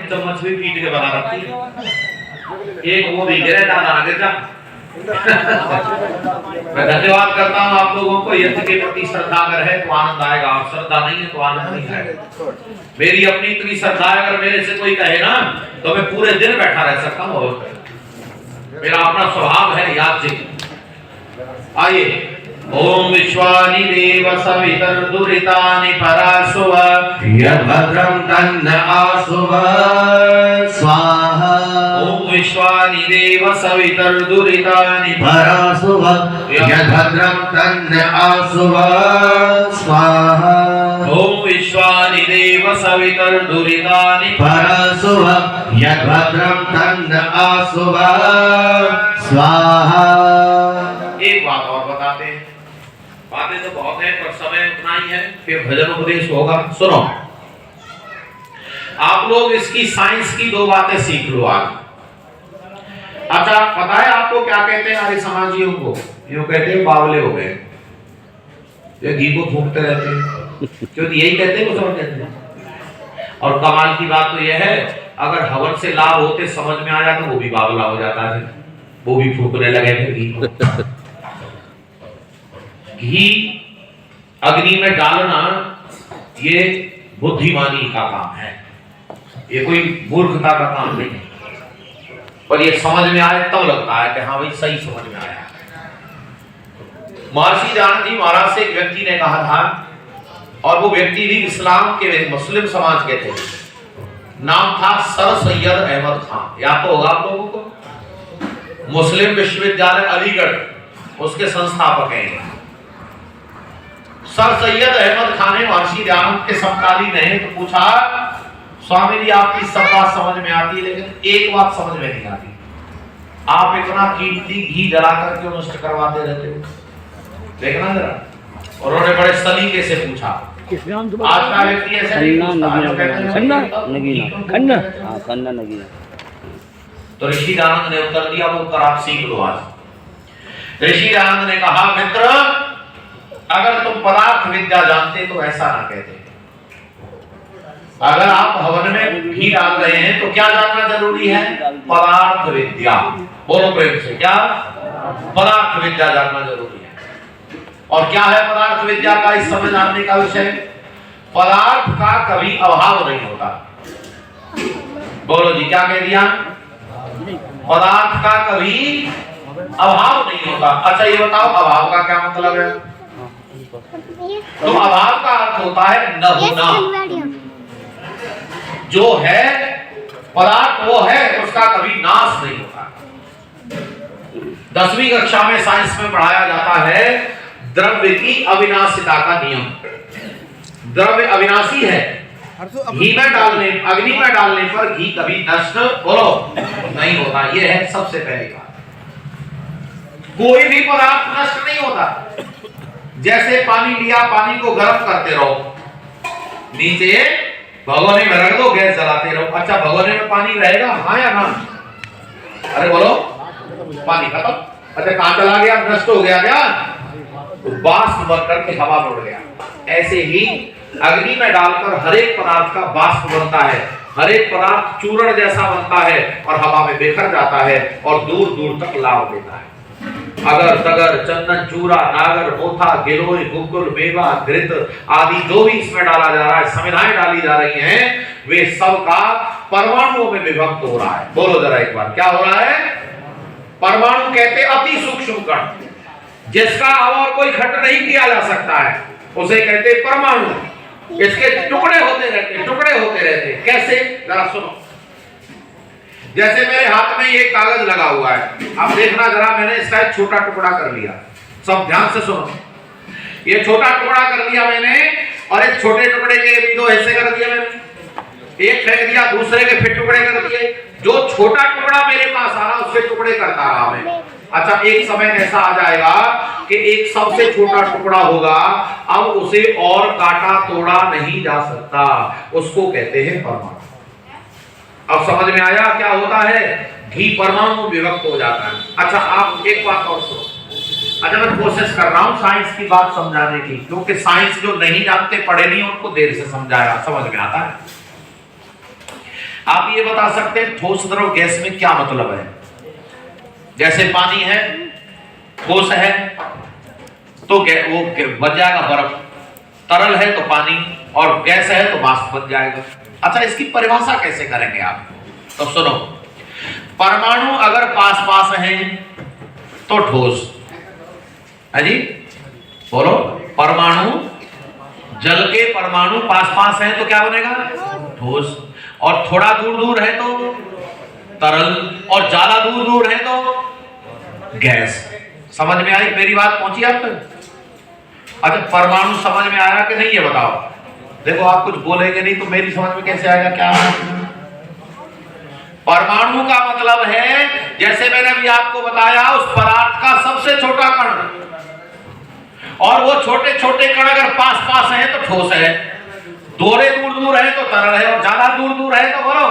चम्मच भी पीट के बना रखती है, एक वो भी गिरे दादा ना गिर जा। मैं धन्यवाद करता हूँ आप लोगों को, यज्ञ के प्रति श्रद्धा अगर है तो आनंद आएगा, और श्रद्धा नहीं है तो आनंद नहीं आएगा। मेरी अपनी इतनी श्रद्धा है, अगर मेरे से कोई कहे ना तो मैं पूरे दिन बैठा रह सकता हूँ, मेरा अपना स्वभाव है याद जी। आइए, ओम विश्वानि देव सवितर्दुरितानि पराशुव यद्भद्रं तन्न आशुव स्वाहा। ओम विश्वानि देव सवितर्दुरितानि पराशुव यद्भद्रं तन्न आशुव स्वाहा। ओम विश्वानि देव सवितर्दुरितानि पराशुव यद्भद्रं तन्न आशुव स्वाहा। एक बात और बताते हैं, बातें तो बहुत है पर समय उतना ही है, फिर भजन उपदेश होगा। सुनो, आप लोग इसकी साइंस की दो बातें सीख लो आज। अच्छा, पता है आपको क्या कहते हैं आर्य समाजियों को? यूं कहते हैं बावले हो गए, ये घी को फूंकते रहते हैं, क्योंकि यही कहते हैं, वो समझ कहते हैं। और कमाल की बात तो यह है, अगर हवन से लाभ होते समझ में आ जाता, वो भी बावला हो जाता है, वो भी फूंकने लगे थे घी को। घी अग्नि में डालना ये बुद्धिमानी का काम है, ये कोई मूर्खता का काम नहीं है। पर ये समझ में आए तब लगता है कि हाँ भाई सही समझ में आया। महर्षि दयानंद जी महाराज से एक व्यक्ति ने कहा था, और वो व्यक्ति भी इस्लाम के मुस्लिम समाज के थे, नाम था सर सैयद अहमद खान। याद तो होगा आप लोगों को, मुस्लिम विश्वविद्यालय अलीगढ़ उसके संस्थापक हैं। सर सैयद अहमद खान ने महर्षि दयानंद के समकालीन है, तो पूछा, स्वामी जी आपकी सब बात समझ में आती है, लेकिन एक बात समझ में नहीं आती, आप इतना कीमती घी जलाकर क्यों नष्ट करवाते रहते हो? देखना जरा। उन्होंने बड़े सलीके से पूछा। आज का व्यक्ति ऐसे नहीं पूछता। तो ऋषि दयानंद ने उत्तर दिया, वो उत्तर आप सीख लो आज। ऋषि दयानंद ने कहा, मित्र अगर तुम पदार्थ विद्या जानते तो ऐसा ना कहते। अगर आप हवन में घी डाल रहे हैं तो क्या जानना जरूरी है? पदार्थ विद्या। बोलो प्रेम से, क्या पदार्थ विद्या जानना जरूरी है। और क्या है पदार्थ विद्या का इस समय जानने का विषय? पदार्थ का कभी अभाव नहीं होता। बोलो जी, क्या कह दिया? पदार्थ का कभी अभाव नहीं होता। अच्छा ये बताओ, अभाव का क्या मतलब है? तो अभाव का अर्थ होता है न होना। जो है पदार्थ वो है, उसका कभी नाश नहीं होता। 10वीं कक्षा में साइंस में पढ़ाया जाता है द्रव्य की अविनाशिता का नियम। द्रव्य अविनाशी है, घी में डालने, अग्नि में डालने पर घी कभी नष्ट बोलो नहीं होता। यह है सबसे पहली बात। कोई भी पदार्थ नष्ट नहीं होता। जैसे पानी लिया, पानी को गर्म करते रहो, नीचे भगोने में रख दो, गैस जलाते रहो। अच्छा भगोने में पानी रहेगा, हाँ या ना? अरे बोलो, पानी खत्म। अच्छा कहां चला गया? नष्ट हो गया क्या? तो बाष्प बन करके हवा में उड़ गया। ऐसे ही अग्नि में डालकर हर एक पदार्थ का बाष्प बनता है, हर एक पदार्थ चूर्ण जैसा बनता है और हवा में बिखर जाता है और दूर दूर तक लाभ देता है। अगर तगर चंदन चूरा नागर मोथा गिलोय गुग्गुल मेवा घृत आदि जो भी इसमें डाला जा रहा है, समिधाएं डाली जा रही हैं, वे सब का परमाणुओं में विभक्त हो रहा है। बोलो जरा एक बार, क्या हो रहा है? परमाणु कहते अति सूक्ष्म कण, जिसका और कोई खंड नहीं किया जा सकता है, उसे कहते परमाणु। इसके टुकड़े होते रहते, टुकड़े होते रहते। कैसे? जरा सुनो। जैसे मेरे हाथ में ये कागज लगा हुआ है, अब देखना जरा, मैंने इसका एक छोटा टुकड़ा कर लिया। सब ध्यान से सुनो। ये छोटा टुकड़ा कर लिया मैंने, और एक छोटे टुकड़े के भी दो हिस्से कर दिए मैंने। एक फेंक दिया, दूसरे के फिर टुकड़े कर दिए। जो छोटा टुकड़ा मेरे पास आ रहा, उससे टुकड़े करता रहा मैं। अच्छा एक समय ऐसा आ जाएगा कि एक सबसे छोटा टुकड़ा होगा, अब उसे और काटा तोड़ा नहीं जा सकता, उसको कहते हैं परमाणु। अब समझ में आया क्या होता है? घी परमाणु विभक्त हो जाता है। अच्छा आप एक बात और सुनो। अच्छा मैं कोशिश कर रहा हूं साइंस की बात समझाने की, क्योंकि साइंस जो नहीं जानते, पढ़े नहीं, उनको देर से समझाया समझ में आता है। आप ये बता सकते हैं ठोस द्रव गैस में क्या मतलब है? जैसे पानी है, ठोस है तो वो बन जाएगा बर्फ, तरल है तो पानी, और गैस है तो वाष्प बन जाएगा। अच्छा, इसकी परिभाषा कैसे करेंगे आप? तो सुनो, परमाणु अगर पास पास हैं तो ठोस है जी, बोलो। परमाणु, जल के परमाणु पास पास हैं तो क्या बनेगा? ठोस। और थोड़ा दूर दूर है तो तरल, और ज्यादा दूर दूर है तो गैस। समझ में आई मेरी बात? पहुंची आप तक? अच्छा, परमाणु समझ में आया कि नहीं ये बताओ? देखो, आप कुछ बोलेंगे नहीं तो मेरी समझ में कैसे आएगा क्या? परमाणु का मतलब है, जैसे मैंने अभी आपको बताया, उस पदार्थ का सबसे छोटा कण, और वो छोटे छोटे कण अगर पास पास हैं तो ठोस है, थोड़े दूर दूर है तो तरल है, और ज्यादा दूर दूर है तो बोलो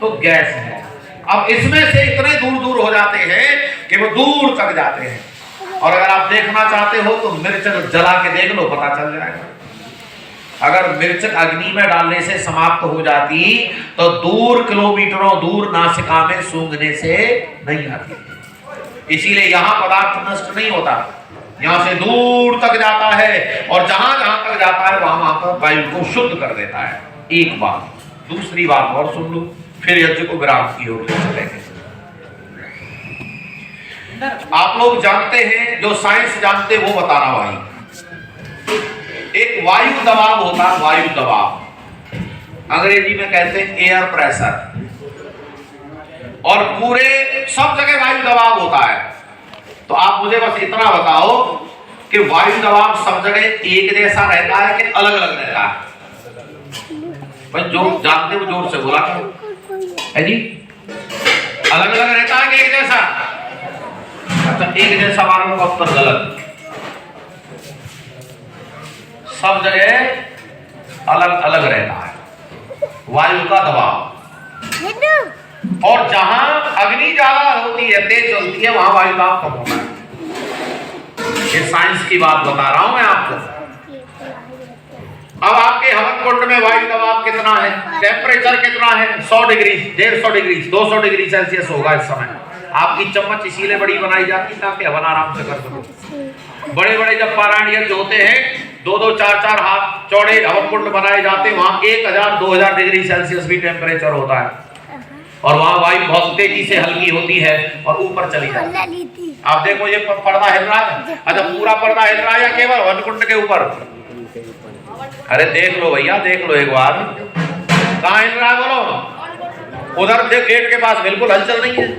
तो गैस है। अब इसमें से इतने दूर दूर हो जाते हैं कि वो दूर तक जाते हैं, और अगर आप देखना चाहते हो तो मिर्च जला के देख लो, पता चल जाएगा। अगर मिर्च अग्नि में डालने से समाप्त हो जाती तो दूर किलोमीटरों दूर नासिका में सूंघने से नहीं आती। इसीलिए यहां पदार्थ नष्ट नहीं होता, यहां से दूर तक जाता है, और जहां जहां तक जाता है वहां पर वायु को शुद्ध कर देता है। एक बात। दूसरी बात और सुन लो, फिर यज्ञ को विराम की ओर चलेंगे। आप लोग जानते हैं, जो साइंस जानते वो बता रहा भाई, एक वायु दबाव होता है, वायु दबाव, अंग्रेजी में कहते हैं एयर प्रेशर, और पूरे सब जगह वायु दबाव होता है। तो आप मुझे बस इतना बताओ कि वायु दबाव सब जगह एक जैसा रहता है कि अलग अलग रहता है? भाई जो जानते हो जोर से बोला है जी। अलग अलग रहता है कि एक जैसा? अच्छा, एक जैसा वालों का उत्तर गलत। सब जगह अलग अलग रहता है वायु का दबाव, और जहां अग्नि ज्यादा होती है, तेज चलती है, वहां वायु दाब कम होता है। ये साइंस की बात बता रहा हूं मैं आपको। अब आपके हवन कुंड में वायु दबाव कितना है, टेम्परेचर कितना है? 100 डिग्री, 150 डिग्री, 200 डिग्री सेल्सियस होगा इस समय। आपकी चम्मच इसीलिए बड़ी बनाई जाती है ताकि हवन आराम से कर सको। बड़े बड़े जब पारायण यज्ञ होते हैं, 2-2, 4-4 हाथ चौड़े हवन कुंड बनाए जाते हैं, वहां 1000-2000 डिग्री सेल्सियस भी टेम्परेचर होता है, और वहां वायु बहुत तेजी से हल्की होती है और ऊपर चली जाती है। आप देखो, ये पर्दा हिल रहा है। अच्छा, पूरा पर्दा हिल रहा है या केवल हवन कुंड के ऊपर? अरे देख लो भैया, देख लो एक बार, कहां हिल रहा है बोलो? उधर देख, गेट के पास बिल्कुल हलचल नहीं है,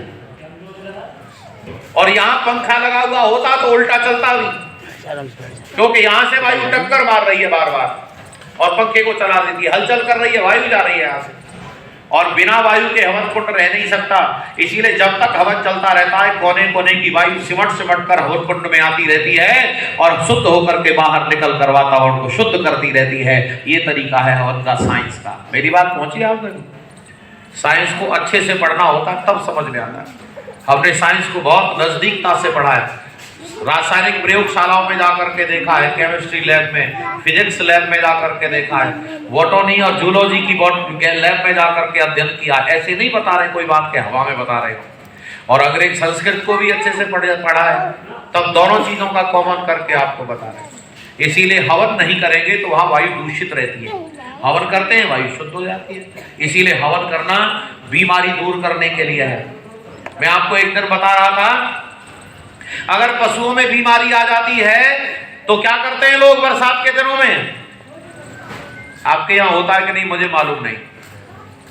और यहाँ पंखा लगा हुआ होता तो उल्टा चलता भी, क्योंकि यहाँ से वायु टक्कर मार रही है बार बार, और पंखे को चला देती है, हलचल कर रही है, वायु जा रही है यहाँ से, और बिना वायु के हवन कुंड रह नहीं सकता। इसीलिए जब तक हवन चलता रहता है, कोने कोने की वायु सिमट सिमट कर हवन कुंड में आती रहती है, और शुद्ध होकर के बाहर निकल कर वातावरण को शुद्ध करती रहती है। ये तरीका है हवन का, साइंस का। मेरी बात पहुंची आप तक? साइंस को अच्छे से पढ़ना होता तब समझ में आता है। हमने साइंस को बहुत नजदीकता से पढ़ा है, रासायनिक प्रयोगशालाओं में जाकर के देखा है, केमिस्ट्री लैब में, फिजिक्स लैब में जाकर के देखा है, बॉटनी और जूलॉजी की लैब में जाकर के अध्ययन किया। ऐसे नहीं बता रहे कोई बात के हवा में बता रहे हो। और अंग्रेज संस्कृत को भी अच्छे से पढ़ा है, तब दोनों चीजों का कॉमन करके आपको बता रहे हैं। इसीलिए हवन नहीं करेंगे तो वहां वायु दूषित रहती है, हवन करते हैं वायु शुद्ध हो जाती है। इसीलिए हवन करना बीमारी दूर करने के लिए है। मैं आपको एक दिन बता रहा था, अगर पशुओं में बीमारी आ जाती है तो क्या करते हैं लोग बरसात के दिनों में? आपके यहां होता है कि नहीं मुझे मालूम नहीं,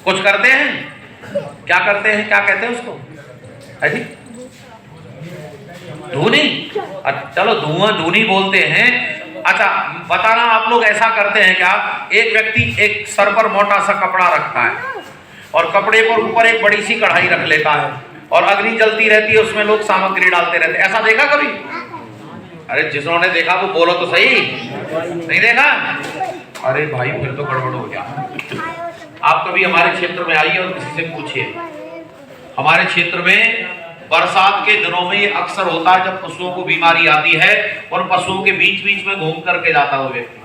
कुछ करते हैं। क्या करते हैं, क्या कहते हैं उसको? जी, धूनी। चलो, धुआं धूनी बोलते हैं। अच्छा, बताना आप लोग ऐसा करते हैं क्या? एक व्यक्ति एक सर पर मोटा सा कपड़ा रखता है, और कपड़े पर ऊपर एक बड़ी सी कढ़ाई रख लेता है, और अग्नि जलती रहती है, उसमें लोग सामग्री डालते रहते हैं। ऐसा देखा कभी? अरे जिन्होंने देखा वो बोलो तो सही। नहीं देखा? अरे भाई, फिर तो गड़बड़ हो गया। आप कभी हमारे क्षेत्र में आइए और किसी से पूछिए। हमारे क्षेत्र में बरसात के दिनों में ये अक्सर होता है, जब पशुओं को बीमारी आती है, और पशुओं के बीच बीच में घूम करके जाता हुआ व्यक्ति,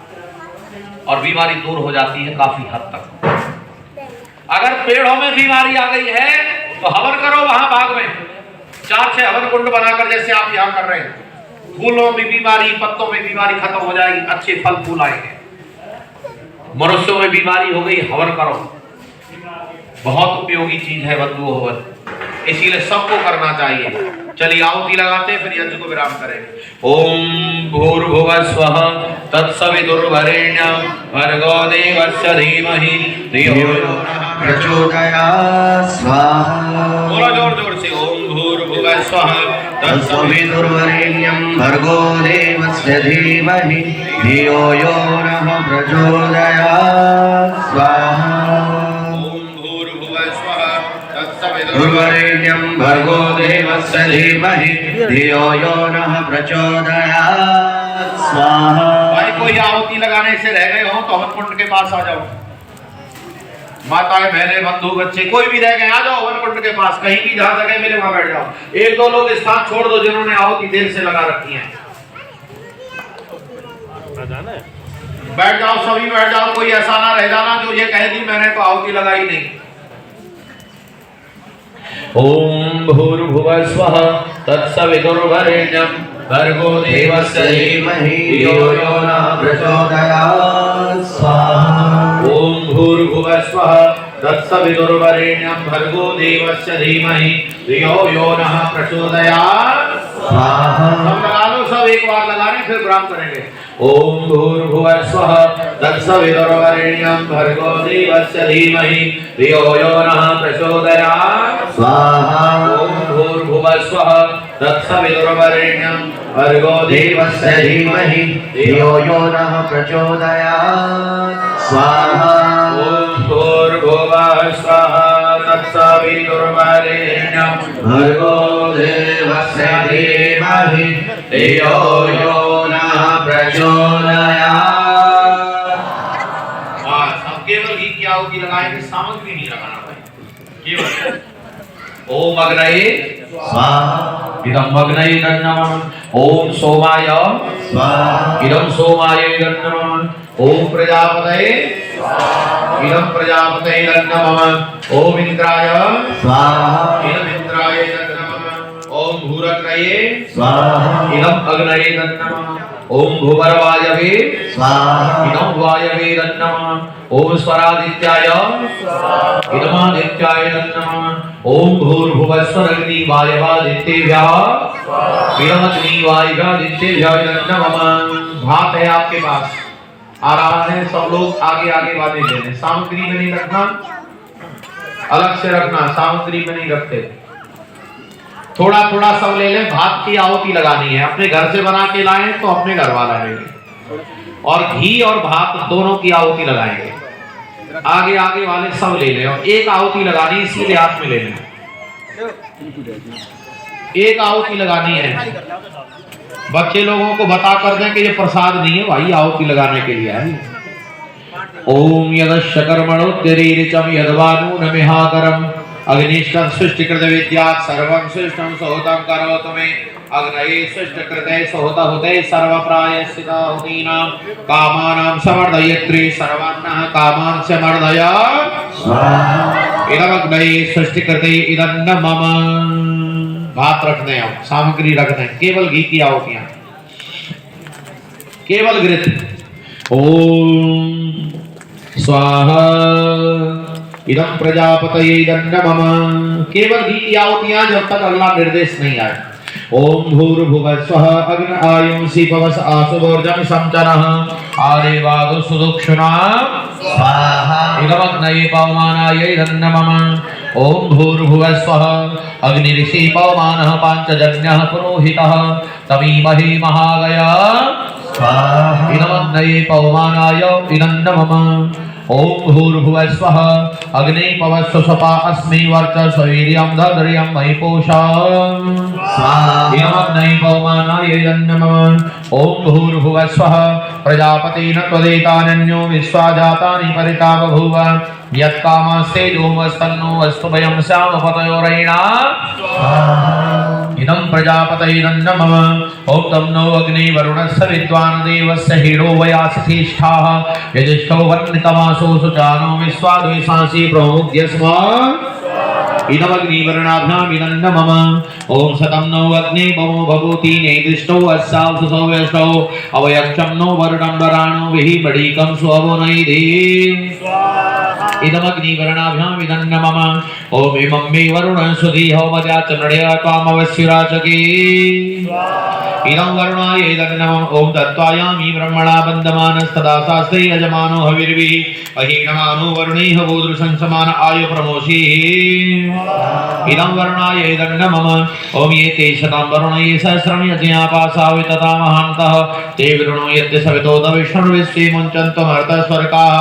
और बीमारी दूर हो जाती है काफी हद तक। अगर पेड़ों में बीमारी आ गई है तो हवन करो वहां बाग में, 4-6 हवन कुंड बनाकर, जैसे आप यहाँ कर रहे हैं। फूलों में बीमारी, पत्तों में बीमारी खत्म हो जाएगी, अच्छे फल फूल आएंगे। मनुष्यों में बीमारी हो गई, हवन करो, बहुत उपयोगी चीज है बंधुओं हवन, इसीलिए सबको करना चाहिए। चलिए आहुति लगाते हैं, फिर यज्ञ को विराम करेंगे। ओम भूर्भुवः स्वः तत्सवितुर्वरेण्यं भर्गो देवस्य धीमहि धियो यो नः प्रचोदयात् स्वाहा। बोलो जोर जोर से, ओम भूर्भुवः स्वः तत्सवितुर्वरेण्यं भर्गो देवस्य धीमहि धियो यो नः प्रचोदयात् स्वाहा। वरेण्यं भर्गो देवस्य धीमहि धियो यो नः प्रचोदयात् स्वाहा। भाई कोई आहुति लगाने से रह गए हो तो हवन कुंड के पास आ जाओ। माताएं, बहनें, बंधु, बच्चे कोई भी रह गए आ जाओ हवन कुंड के पास, कहीं भी जहां जगह मिले वहां बैठ जाओ। 1-2 लोग स्थान छोड़ दो जिन्होंने आहुति देर से लगा रखी है, बैठ जाओ, सभी बैठ जाओ। कोई ऐसा ना रह जाना जो ये कह दी मैंने तो आहुति लगाई नहीं। ओम भूर्भुवः स्वः तत्सवितुर्वरेण्यं भर्गो देवस्य धीमहि धियो यो नः प्रचोदयात् स्वाहा। ओम भूर्भुवः स्वः तत्सवितुर्वरेण्यं भर्गो देवस्य धीमहि धियो यो नः प्रचोदयात् स्वाहा। सब लगा लो, सब एक बार लगा रहे फिर विराम करेंगे। ओम भूर्भुवः स्वः तत्सवितुर्वरेण्यं भर्गो देवस्य धीमहि धियो यो नः प्रचोदयात् स्वाहा। ओम भूर्भुवः स्वः तत्सवितुर्वरेण्यं भर्गो देवस्य धीमहि धियो यो नः प्रचोदयात् स्वाहा। ओम भूर्भुवः स्वः तत्सवितुर्वरेण्यं भर्गो देवस्य धीमहि धियो यो नः प्रचोदयात्। अब केवल घी की आहुति लगाएंगे, सामग्री नहीं लगाना भाई, केवल ओम अग्नये स्वाहा इदं अग्नये नमः। ओम सोमाय स्वाहा इदं सोमाय नमः। ओम प्रजापतये स्वाहा इदं प्रजापतये नमः। ओम इंद्राय स्वाहा इदं इंद्राय नमः। ओम भूरग्नये स्वाहा इदं अग्नये नमः। ओम भूवर्वायवे स्वाहा इदं वायवे नमः। ओम स्वरादित्याय स्वाहा इदमादित्याय नमः। ओम भूर्भुवः स्वरग्नि वायवादित्येभ्यः स्वाहा इदमग्नि वायवादित्येभ्यः नमः। भात है आपके पास, आ रहा है, सब लोग आगे आगे वाले ले लें। सामग्री में नहीं रखना, अलग से रखना, सामग्री में नहीं रखते। थोड़ा थोड़ा सब ले लें। भात की आहुति लगानी है, अपने घर से बना के लाएं तो अपने घर वाला लेंगे, और घी और भात दोनों की आहुति लगाएंगे। आगे आगे वाले सब ले लें, और एक आहुति लगानी इसीलिए हाथ में ले लें। एक आहुति लगानी है। बच्चे लोगों को बता कर दें कि ये प्रसाद नहीं है भाई, आहुति लगाने के लिए है। ओम यदश्च कर्मणोत्तरीरिचं यद्वानु नमिहाकरम् अग्निष्टं सृष्टिकृत विद्यात् सर्वं सृष्टं सोहतं करोतु मे। अग्नये सृष्टिकृते सोहतहुते सर्वप्रायश्चिताहुतीनां कामानां समर्दयत्री सर्वान्नः कामान् समर्दय स्वाहा। इदमग्नये सृष्टिकृते इदं न मम। भात रख दें, अब सामग्री रख दें, केवल घी की आहुतियां, केवल घृत। ओम स्वाहा इदं प्रजापतये इदं नमः। केवल घी की आहुतियां जब तक अगला निर्देश नहीं आए। ओम भूर्भुवः स्वः अग्न आयुंसि पवस आसुभोर्जं समचनः आरेवादो सुदुक्षुणा स्वाहा इदमग्नये पवमानाय इदं नमः। ओम भूर्भुवः स्वः अग्निरिषि पवमानः पांचजन्यः पुरोहितः तमीमहि महागया स्वाहा इदमग्नये पवमानाय इदं नमः। ओम भूर्भुवः स्वः अग्ने पवस्व स्वपा अस्मै वर्चस्वीर्यं दद्र्यं मयि पोषा स्वाहा इदमग्नये पवमानाय इदं नमः। ओम भूर्भुवः स्वः प्रजापतेन त्वदेतानन्यो विश्वा जातानि परिता बभूव यत्कामस्ते धूमस्तन्नो अस्तु भयं स्याम पतयोरयिणा स्वाहा। इदं प्रजापतये मम ओम तम नो अग्नि वरुणस्य विद्वान् देवस्य हेडो वयासिष्ठाः यजिष्ठो वर्णितमासो सुचानो विश्वाद्वैसांसि प्रमुद्य स्म इदमग्निवर्णाभ्याम् इदं मम ओम शतं नो अग्नि ममो भवति नेदृष्टो अस्यासो व्यष्टो अवयक्षं नो वरुणं वराणो विहिमडीकं स्वो नैदे इदमग्निवर्णाभ्याम् इदं मम ओम इमं मे वरुणं सुधीहो मजा चन्द्रया त्वामवश्यराचके इदं वरुणाय इदं नमः ओम तत्त्वायामि ब्रह्मणा बन्धमानस्तदा शास्त्रे यजमानो हविर्भिः अहीनमानो वरुणैः भूदृशं समान आयु प्रमोषि इदं वरुणाय इदं नमः ओम ये ते शतं वरुणैः सहस्रं यज्ञापासावि तथा महान्तः ते वरुणो यत्ते सवितो दविष्णुर्विश्वे मुञ्चन्तमर्तस्वर्गाः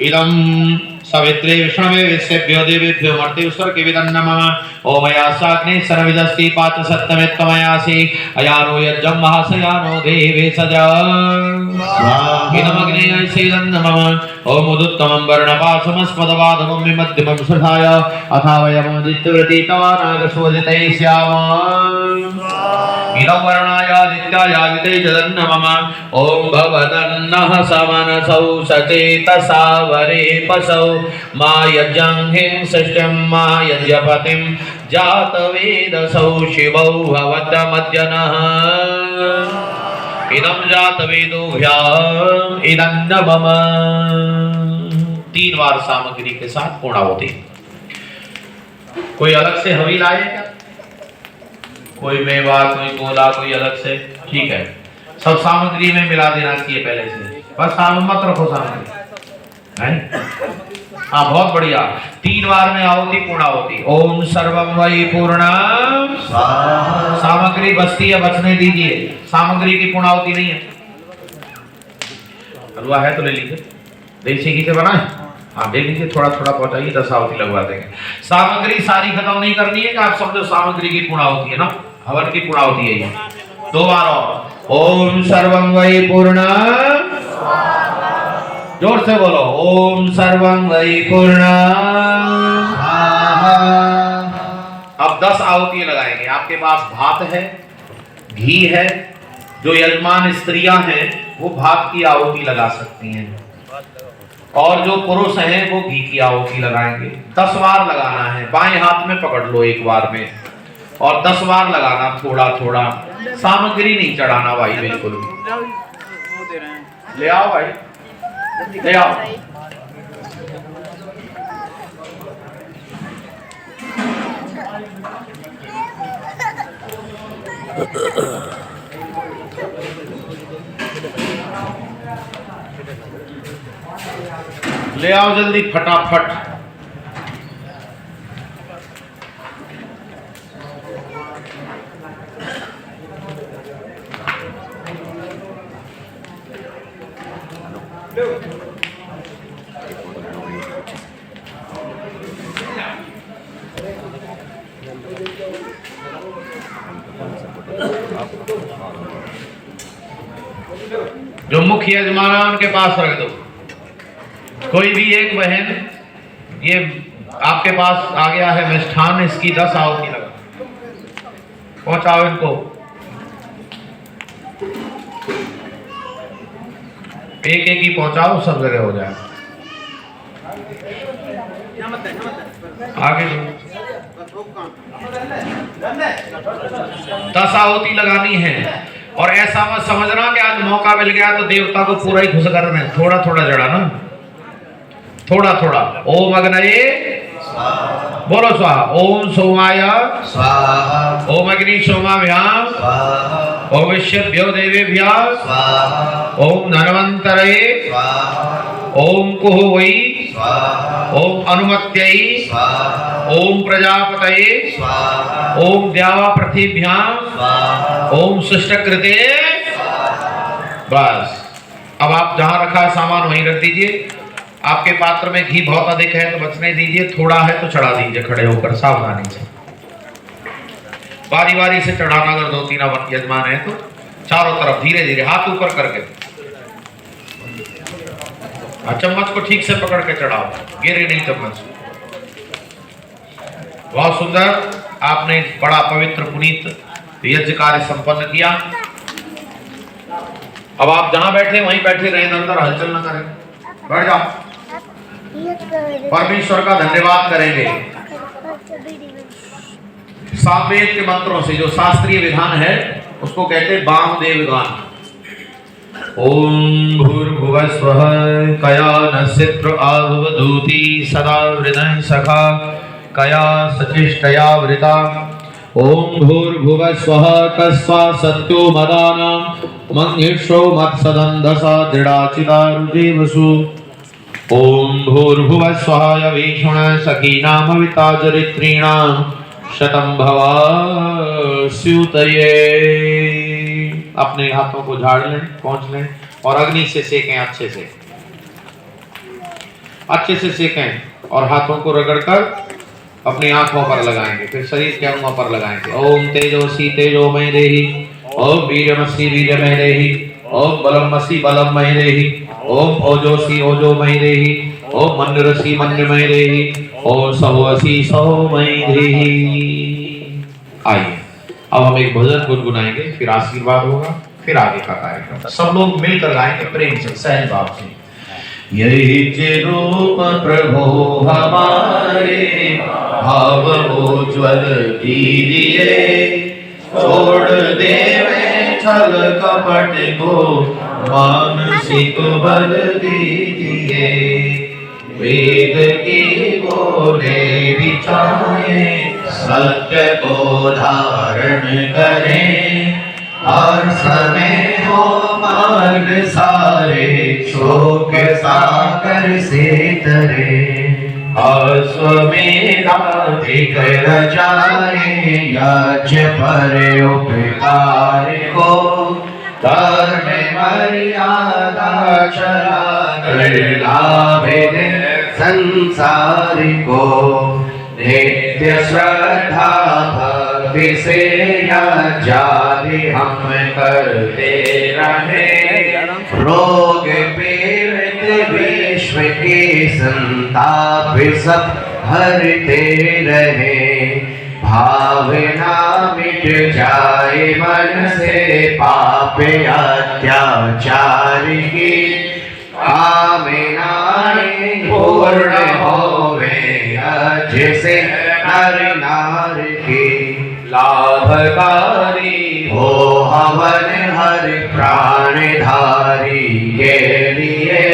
इदं सवित्रे विष्णवे विश्वेभ्यो देवेभ्यो मर्त्य स्वर्गविदं नमः ओम यासाग्ने सर्वविदस्ति पाच सप्तमे त्वमयासि अयानो यज्जं महासयानो देवे सजा इदमग्ने ऐसेदं नमः ओम उदुत्तमं वर्णपाशमस्मदवादमं विमध्यमं श्रद्धाय अथावयमोदित्यव्रती तवानागशोदितै स्याम इदं वर्णायादित्यायादिते जदन्न मम ओम भवदन्नः समनसौ सचेतसा वरे पशौ मा यज्ञं षष्ठ्यं मा यज्ञपतिं जातवेदसौ शिवौ भवतमद्यनः इदं जातवेदोभ्याम् इदं नमः 3 बार सामग्री के साथ पूर्णाहुति। कोई अलग से हवी लाए क्या? कोई मेवा, कोई गोला, कोई अलग से? ठीक है, सब सामग्री में मिला देना चाहिए पहले से, बस मत रखो सामग्री है। हाँ बहुत बढ़िया। 3 बार में आहुति पूर्णाहुति। ओम सर्वम वै पूर्णम स्वाहा। सामग्री बचती है, बचने दीजिए, सामग्री की पूर्णाहुति नहीं है। हलवा है तो ले लीजिए, देसी घी से बनाए, हाँ दे लीजिए, थोड़ा थोड़ा पहुंचाइए, 10 आहुति लगवा देंगे। सामग्री सारी खत्म नहीं करनी है कि आप समझो सामग्री की पूर्णाहुति है ना, हवन की पूर्णाहुति है ये। 2 बार और। ओम सर्वम वै पूर्णम, जोर से बोलो, ओम सर्वं वै पूर्णम। अब 10 आहुति लगाएंगे। आपके पास भात है, घी है, जो यजमान स्त्रियां हैं वो भात की आहुति लगा सकती हैं, और जो पुरुष हैं वो घी की आहुति लगाएंगे। 10 बार लगाना है, बाएं हाथ में पकड़ लो एक बार में, और 10 बार लगाना, थोड़ा थोड़ा। सामग्री नहीं चढ़ाना भाई, बिल्कुल भी। ले आओ भाई, ले आओ। ले आओ जल्दी फटाफट। जो मुख्य यजमान है उनके पास रख दो। कोई भी एक बहन, ये आपके पास आ गया है मिष्ठान, इसकी 10 आहुति लगा, पहुंचाओ इनको। एक एक ही पहुंचाओ, सब जगह हो जाए। आगे 10 आहुति लगानी है। और ऐसा मत समझना कि आज मौका मिल गया तो देवता को पूरा ही खुश करना है, थोड़ा थोड़ा जड़ा ना, थोड़ा थोड़ा। ओम अग्नये बोलो स्वाहा, ओम सोमाय स्वाहा, ओम अग्नि सोमाभ्याम स्वाहा, ओम विश्वेभ्यो देवेभ्यः स्वाहा, ओम धन्वन्तरये स्वाहा, ओम कुह वै स्वाहा, ओम अनुमत्यै स्वाहा, ओम प्रजापतये स्वाहा, ओम द्यावा पृथिव्यां स्वाहा, ओम सुष्टकृते। बस अब आप जहां रखा है सामान वहीं रख दीजिए। आपके पात्र में घी बहुत अधिक है तो बचने दीजिए, थोड़ा है तो चढ़ा दीजिए खड़े होकर, सावधानी से। बारी बारी से चढ़ाना, अगर 2-3 यजमान है तो चारों तरफ धीरे धीरे हाथ ऊपर करके, चम्मच को ठीक से पकड़ के चढ़ाओ, गिरे नहीं चम्मच। बहुत सुंदर, आपने बड़ा पवित्र पुनीत यज्ञ कार्य संपन्न किया। अब आप जहां बैठे वहीं बैठे रहे, इधर उधर हलचल न करें, बैठ जाओ। परमेश्वर का धन्यवाद करेंगे सामवेद के मंत्रों से। जो शास्त्रीय विधान है उसको कहते हैं वामदेव गान। ओम भूर्भुवः स्वः कया न सित्र आवधूति सदा हृदय सखा कया सचिष्टया वृता। ओम भूर्भुवः स्वः कस्वा सत्यो मदानां मंगिष्ठो मत्सदन्धसा दृढाचिता रुजेवसु। ओम भूर्भुवः स्वः यवीषुण सखीनामविता चरित्रीणां शतं भवास्युतये। अपने हाथों को झाड़ लें, पहुंच लें और अग्नि से सेकें, अच्छे से सेकें और हाथों को रगड़कर अपनी आंखों पर लगाएंगे, फिर शरीर के अंगों पर लगाएंगे। ओम तेजोसी तेजोमय देहि, ओम वीर्यमसि वीर्यमय देहि, ओम बलमसि बलमय देहि, ओम ओजोसी ओजोमय देहि, ओम मन्युरसि मन्युमय देहि, ओम सहोसी सहोमय देहि। आइए अब हम एक भजन गुनगुनाएंगे, फिर आशीर्वाद होगा, फिर आगे का कार्यक्रम सब लोग मिलकर गाएंगे प्रेम से, सहज भाव से। यही रूप प्रभु हमारे भाव उज्ज्वल कीजिए, छोड़ देवे छल कपट को मानसिक बल दीजिए। वेद की बोले विचारे सत्य को धारण करें, हर समय हो मार्ग सारे शोक सागर से तरे। अश्वमेधाधिक रचाए यज्ञ पर उपकार को, धर्म मर्यादा चला लाभे संसार को। नित्य श्रद्धा भक्ति से यज्ञादि हम करते रहे, रोग पीड़ित विश्व के संताप सब हरते रहे। भावना मिट जाए मन से पाप अत्याचार की, कामनाएं पूर्ण होवे जैसे नर नार की। लाभकारी हो हवन हर प्राणधारी के लिए,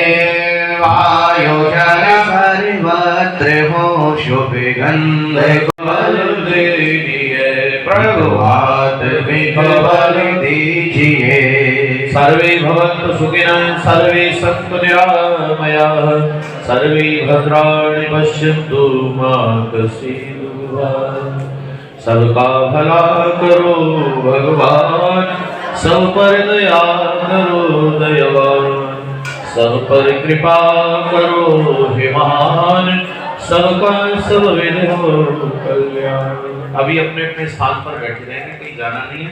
वायु जल सर्वत्र हो शुभ गंध बल दीजिए। प्रभु हाथ में बल दीजिए। सर्वे भवन्तु सुखिनः, सर्वे सन्तु निरामयाः, सर्वे भद्राणि पश्यन्तु मा कश्चित् दुर्भाग्यः। सबका भला करो भगवान, सब पर दया करो दयावान, सब पर कृपा करो हे महान, सबका सब विधो कल्याण। अभी अपने अपने स्थान पर बैठे रहेंगे, कहीं जाना नहीं है।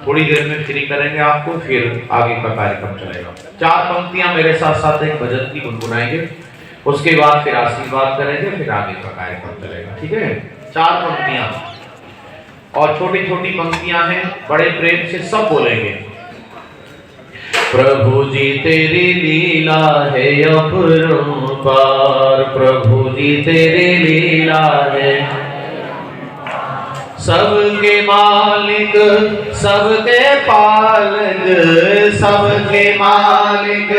थोड़ी देर में फ्री करेंगे आपको, फिर आगे का कार्यक्रम चलेगा। 4 पंक्तियां मेरे साथ साथ एक भजन की गुनगुनाएंगे, उसके बाद फिर आशीर्वाद करेंगे, फिर आगे का कार्यक्रम चलेगा। ठीक है, 4 पंक्तियां और छोटी छोटी पंक्तियां हैं, बड़े प्रेम से सब बोलेंगे। प्रभु जी तेरी लीला है अपरंपार, प्रभु जी तेरी लीला है। सबके मालिक सबके पालक, सबके मालिक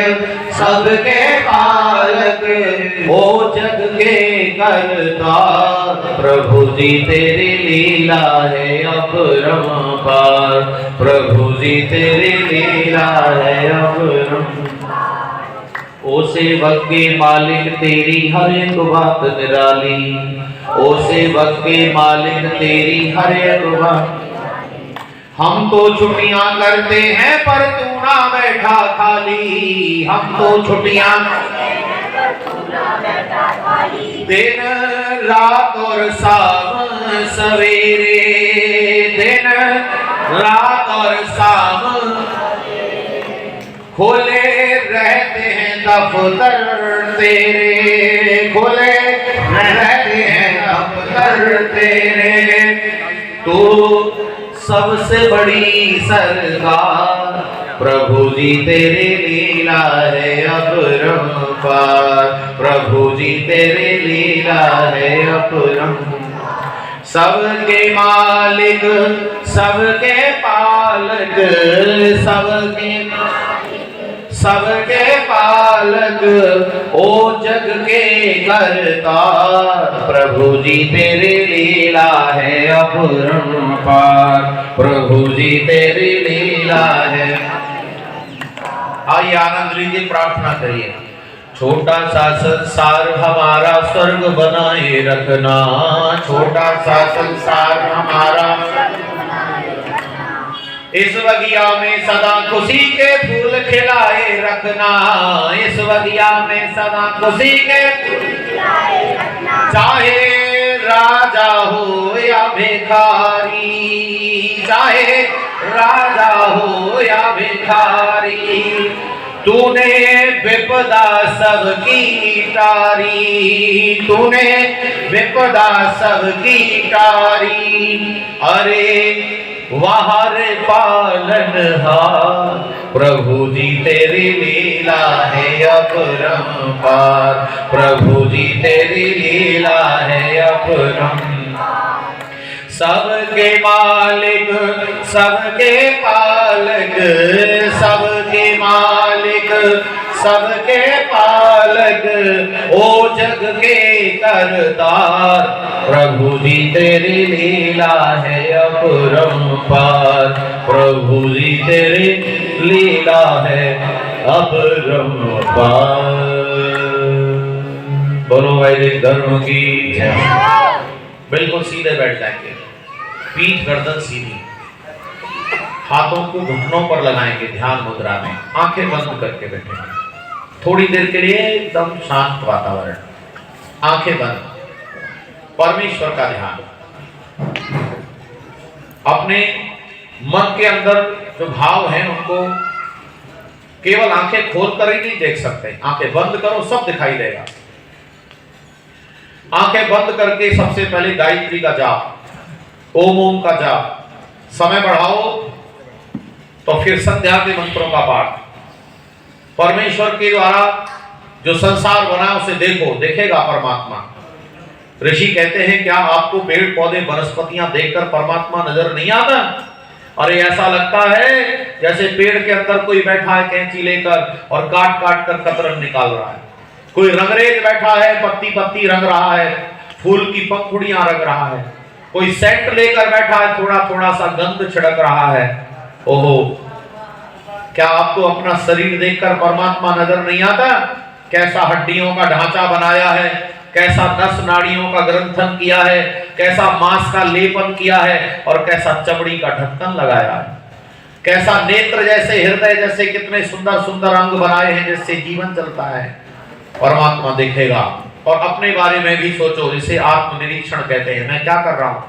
सबके पालक, ओ जग के करता। प्रभु जी तेरी लीला है अपरंपार, प्रभु जी तेरी लीला है अपरंपार। ओ सेवक के मालिक तेरी हर एक बात निराली, ओ सेवक के मालिक तेरी हर एक बात। हम तो छुट्टियां करते हैं पर तू ना बैठा खाली, हम तो छुट्टियां दिन रात और शाम सवेरे, दिन रात और शाम खोले रहते हैं दफ्तर तेरे, खोले रहते हैं दफ्तर कर तेरे, तू सबसे बड़ी सरकार, प्रभु जी तेरे लीला है अपरंपार, प्रभु जी तेरे लीला है अपरंपार। सबके मालिक सबके पालक, सबके पालक, ओ जग के करतार, प्रभु जी तेरी लीला है अपरंपार, प्रभु जी तेरी लीला है। आइए आनंद लीजिए, प्रार्थना करिए। छोटा सा संसार हमारा स्वर्ग बनाए रखना, छोटा सा संसार हमारा, इस बगिया में सदा खुशी के फूल खिलाए रखना, इस बगिया में सदा खुशी के फूल खिलाए रखना। चाहे राजा हो या भिखारी, चाहे राजा हो या भिखारी, तूने विपदा सबकी टारी, तूने विपदा सबकी टारी। अरे वाहर पालनहार, प्रभु जी तेरी लीला है अपरंपार, प्रभु जी तेरी लीला है अपरंपार। सबके मालिक सबके पालक, सबके मालिक सबके पालक, ओ जग के करतार, प्रभु जी तेरी लीला है अपरंपार, प्रभु जी तेरी लीला है अपरंपार। बोलो वैदिक धर्म की जय। बिल्कुल सीधे बैठ जाएंगे, पीठ गर्दन सीधी, हाथों को घुटनों पर लगाएंगे ध्यान मुद्रा में, आंखें बंद करके बैठेंगे थोड़ी देर के लिए, एकदम शांत वातावरण, आंखें बंद, परमेश्वर का ध्यान। अपने मन के अंदर जो भाव हैं उनको केवल आंखें खोलकर ही नहीं देख सकते, आंखें बंद करो सब दिखाई देगा। आंखें बंद करके सबसे पहले गायत्री का जाप, ओम का जाप, समय बढ़ाओ तो फिर संध्या के मंत्रों का पाठ। परमेश्वर के द्वारा जो संसार बना उसे देखो, देखेगा परमात्मा। ऋषि कहते हैं क्या आपको पेड़ पौधे वनस्पतियां देखकर परमात्मा नजर नहीं आता? अरे ऐसा लगता है जैसे पेड़ के अंदर कोई बैठा है कैंची लेकर और काट काट कर कतरन निकाल रहा है, कोई रंगरेज बैठा है पत्ती पत्ती रंग रहा है, फूल की पंखुड़ियां रंग रहा है, कोई सेंट लेकर बैठा है, थोड़ा थोड़ा सा गंध छिड़क रहा है। ओहो, क्या आपको अपना शरीर देखकर परमात्मा नजर नहीं आता? कैसा हड्डियों का ढांचा बनाया है, कैसा नस नाड़ियों का ग्रंथन किया है, कैसा मांस का लेपन किया है और कैसा चमड़ी का ढक्कन लगाया है, कैसा नेत्र जैसे हृदय जैसे कितने सुंदर सुंदर अंग बनाए हैं जिससे जीवन चलता है। परमात्मा देखेगा। और अपने बारे में भी सोचो, जिसे आत्मनिरीक्षण कहते हैं, मैं क्या कर रहा हूं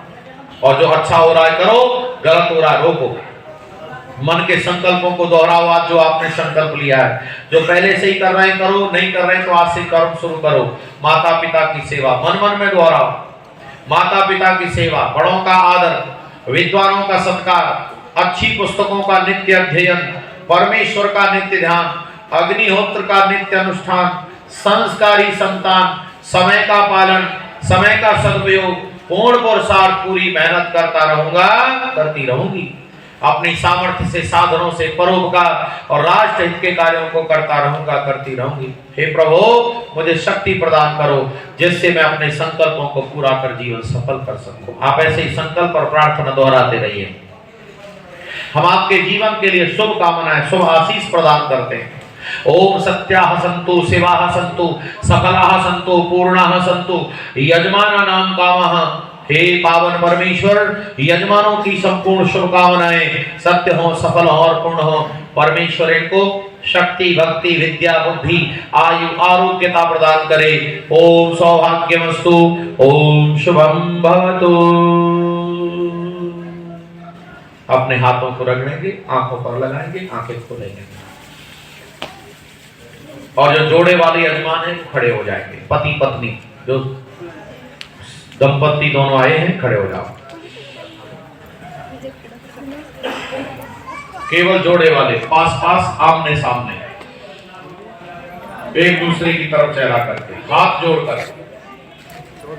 और जो अच्छा हो रहा है करो, गलत हो रहा है रोको। मन के संकल्पों को दोहराओ, आज जो आपने संकल्प लिया है, जो पहले से ही कर रहे हैं करो, नहीं कर रहे हैं तो आज से कर्म शुरू करो। माता पिता की सेवा मन मन में दोहराओ, माता पिता की सेवा, बड़ों का आदर, विद्वानों का सत्कार, अच्छी पुस्तकों का नित्य अध्ययन, परमेश्वर का नित्य ध्यान, अग्निहोत्र का नित्य अनुष्ठान, संस्कारी संतान, समय का पालन, समय का सदुपयोग, पूर्ण पुरुषार्थ, पूरी मेहनत करता रहूंगा, करती रहूंगी। अपनी सामर्थ्य से साधनों से परोपकार और राष्ट्र हित के कार्यों को करता रहूंगा, करती रहूंगी। हे प्रभु, मुझे शक्ति प्रदान करो जिससे मैं अपने संकल्पों को पूरा कर जीवन सफल कर सकूं। आप ऐसे ही संकल्प और प्रार्थना दोहराते रहिए। हम आपके जीवन के लिए शुभ कामनाएं, शुभ आशीष प्रदान करते हैं। ओम सत्याः सन्तु शिवाः सन्तु सकलाः सन्तु पूर्णाः सन्तु यजमाना नाम कामः। हे पावन परमेश्वर, यजमानों की संपूर्ण शुभकामनाएं सत्य हो, सफल हो और पूर्ण हो। परमेश्वर इनको शक्ति, भक्ति, विद्या, बुद्धि, आयु, आरोग्यता प्रदान करे। ओम सौभाग्यमस्तु, ओम शुभम भवतु। अपने हाथों को रगड़ेंगे, आंखों पर लगाएंगे, आंखें खोलेंगे और जो जोड़े वाले यजमान है खड़े हो जाएंगे। पति पत्नी जो दंपति दोनों आए हैं, खड़े हो जाओ। केवल जोड़े वाले पास पास आमने सामने, एक दूसरे की तरफ चेहरा करके, हाथ जोड़कर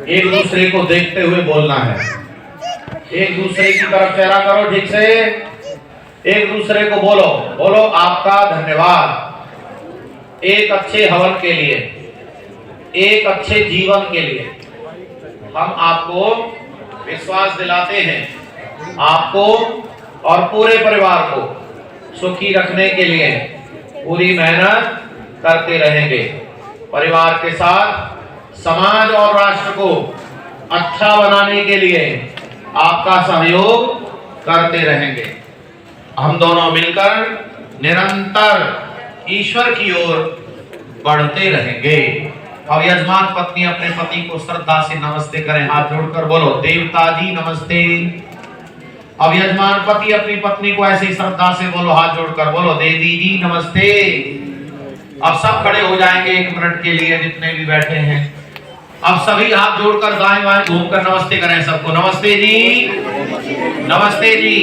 एक दूसरे को देखते हुए बोलना है। एक दूसरे की तरफ चेहरा करो ठीक से, एक दूसरे को बोलो, बोलो आपका धन्यवाद एक अच्छे हवन के लिए, एक अच्छे जीवन के लिए। हम आपको विश्वास दिलाते हैं, आपको और पूरे परिवार को सुखी रखने के लिए पूरी मेहनत करते रहेंगे। परिवार के साथ समाज और राष्ट्र को अच्छा बनाने के लिए आपका सहयोग करते रहेंगे। हम दोनों मिलकर निरंतर ईश्वर की ओर बढ़ते रहेंगे। और यजमान पत्नी अपने पति को श्रद्धा से नमस्ते करें, हाथ जोड़कर बोलो देवता जी नमस्ते। अब यजमान पति अपनी पत्नी को ऐसे ही श्रद्धा से बोलो, हाथ जोड़कर बोलो देवी जी नमस्ते। अब सब खड़े हो जाएंगे 1 मिनट के लिए, जितने भी बैठे हैं। अब सभी हाथ जोड़कर दाएं बाएं घूमकर नमस्ते करें सबको, नमस्ते जी, नमस्ते जी।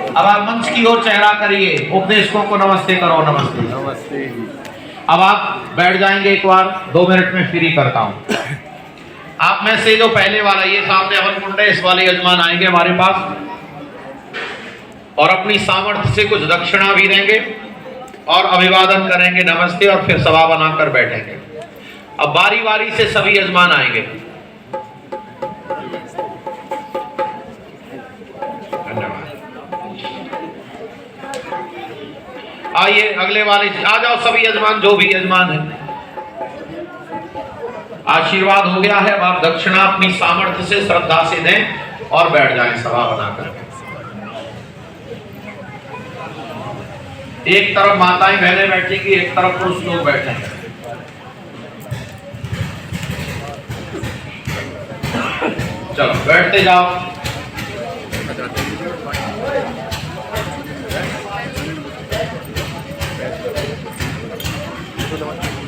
अब आप मंच की ओर चेहरा करिए, उपदेशकों को नमस्ते करो, नमस्ते नमस्ते। अब आप बैठ जाएंगे, एक बार 2 मिनट में फ्री करता हूं। आप में से जो पहले वाला, ये सामने हवन कुंड है, इस वाले यजमान आएंगे हमारे पास और अपनी सामर्थ्य से कुछ दक्षिणा भी देंगे और अभिवादन करेंगे, नमस्ते, और फिर सभा बनाकर बैठेंगे। अब बारी बारी से सभी यजमान आएंगे। धन्यवाद। आइए अगले वाले आ जाओ सभी यजमान, जो भी यजमान है। आशीर्वाद हो गया है, अब आप दक्षिणा अपनी सामर्थ्य से श्रद्धा से दें और बैठ जाएं सभा बनाकर। एक तरफ माताएं बहनें बैठेंगी, एक तरफ पुरुष लोग बैठेंगे। चलो बैठते जाओ।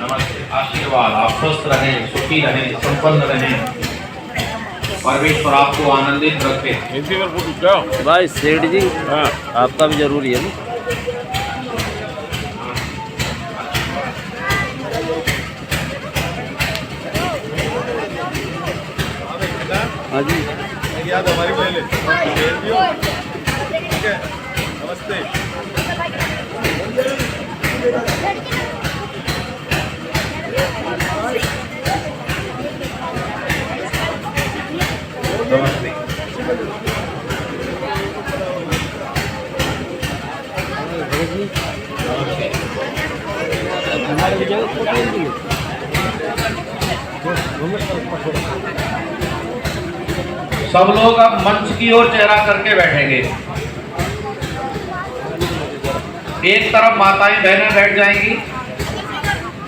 नमस्ते, आशीर्वाद, आप स्वस्थ रहें, सुखी रहें, संपन्न रहें, परमेश्वर आपको आनंदित रखे। भाई सेठ जी, हाँ आपका भी जरूरी है ना। हाँ जी, याद हमारी ले ले। ठीक है, नमस्ते। नमस्ते। सब लोग अब मंच की ओर चेहरा करके बैठेंगे। एक तरफ माताएं बहनें बैठ जाएंगी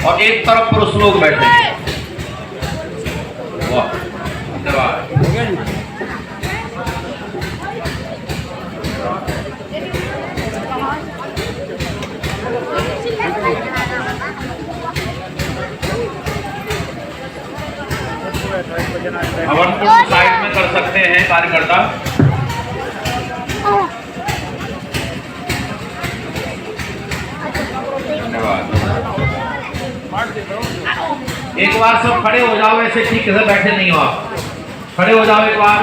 और एक तरफ पुरुष लोग बैठेंगे। वाह, धन्यवाद। हवन कुंड साइड में कर सकते हैं कार्यकर्ता। धन्यवाद। एक बार सब खड़े हो जाओ, ऐसे ठीक से बैठे नहीं हो आप, खड़े हो जाओ एक बार।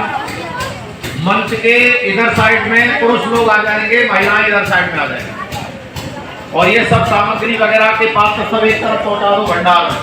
मंच के इधर साइड में पुरुष लोग आ जाएंगे, महिलाएं इधर साइड में आ जाएंगे। और ये सब सामग्री वगैरह के पास तो सब एक तरफ पहुंचा दो भंडार में।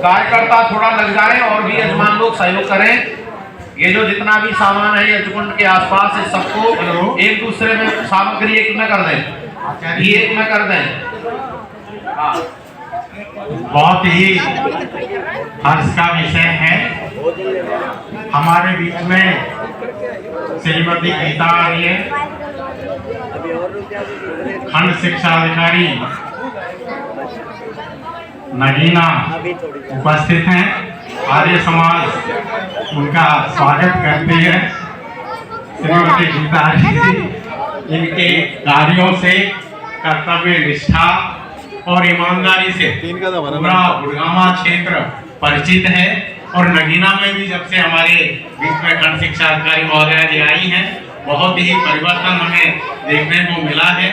कार्यकर्ता थोड़ा लग जाए और भी यजमान लोग सहयोग करें। ये जो जितना भी सामान है यजकुंड के आसपास है, सबको एक दूसरे में सामग्री एक में कर दें, ये एक में कर दें। बहुत ही हर्ष का विषय है हमारे बीच में श्रीमती गीता आर्य, खंड शिक्षा अधिकारी नगीना उपस्थित हैं। आर्य समाज उनका स्वागत करती है। श्रीमती गीता आर्य जी इनके कार्यों से कर्तव्य निष्ठा और ईमानदारी से पूरा गुड़गामा क्षेत्र परिचित है। और नगीना में भी जब से हमारे बीच में खंड शिक्षा अधिकारी महोदया जी आई हैं, बहुत ही परिवर्तन हमें देखने को मिला है।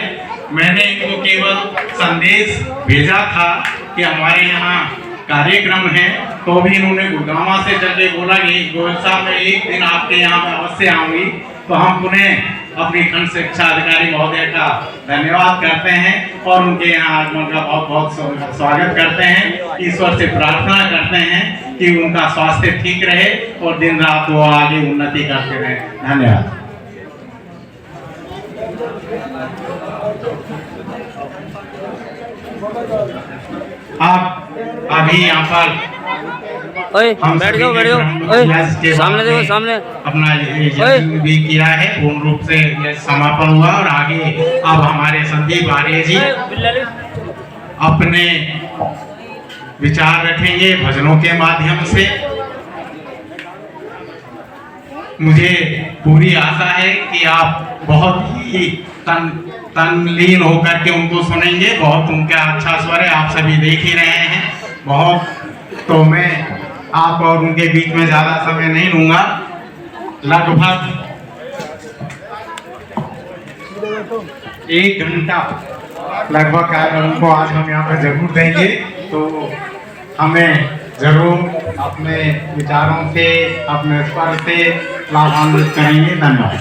मैंने इनको केवल संदेश भेजा था कि हमारे यहाँ कार्यक्रम है, तो भी इन्होंने गुड़गामा से चल के बोला कि गोयल साहब मैं एक दिन आपके यहाँ पे अवश्य आऊँगी। तो हम पुनः अपनी खंड शिक्षा अधिकारी महोदय का धन्यवाद करते हैं और उनके यहाँ आगमन का बहुत बहुत स्वागत करते हैं। ईश्वर से प्रार्थना करते हैं कि उनका स्वास्थ्य ठीक रहे और दिन रात वो आगे उन्नति करते रहे। धन्यवाद। आप अभी यहाँ पर ओए बैठ जाओ ओए सामने देखो सामने अपना यज्ञ भी किया है, पूर्ण रूप से समापन हुआ और आगे अब हमारे संदीप आर्य जी अपने विचार रखेंगे भजनों के माध्यम से। मुझे पूरी आशा है कि आप बहुत ही तनलीन होकर के उनको सुनेंगे। बहुत उनका अच्छा स्वर है, आप सभी देख ही रहे हैं बहुत। तो मैं आप और उनके बीच में ज्यादा समय नहीं लूंगा। लगभग 1 घंटा लगभग उनको आज हम यहाँ पर जरूर देंगे। तो हमें जरूर अपने विचारों से अपने स्वर से लाभान्वित करेंगे। धन्यवाद।